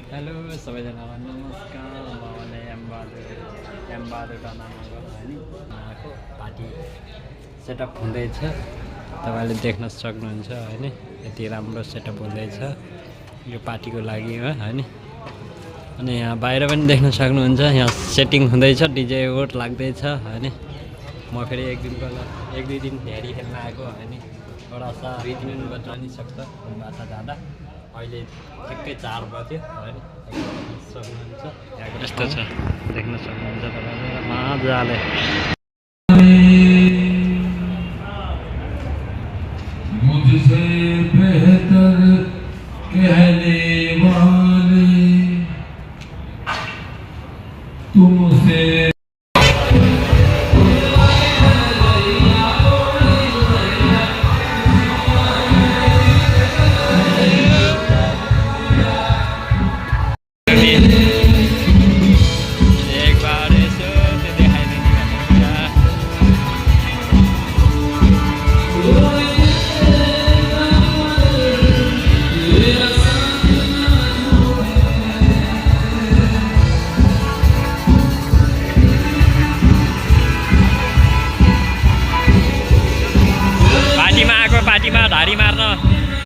Hello सबैजनालाई नमस्कार। म भने एमबहादुर टनामाको होइन उहाँको पार्टी सेटअप हुँदैछ। तपाईँले देख्न सक्नुहुन्छ होइन, यति राम्रो सेटअप हुँदैछ यो पार्टीको लागि हो होइन। अनि यहाँ बाहिर पनि देख्न सक्नुहुन्छ, यहाँ सेटिङ हुँदैछ, डिजे ओट लाग्दैछ होइन। म फेरि एक दुई दिन हेरी खेल्न आएको होइन। एउटा सा 2 दिनबाट जानिसक्छ घुमबाट जाँदा। अहिले ठिक्कै 4 बज्यो होइन। सक्नुहुन्छ यहाँको यस्तो छ, देख्न सक्नुहुन्छ तपाईँले मजाले। मुझसे बेहतर कहने वाले तुमसे पार्टीमा धारी मार्न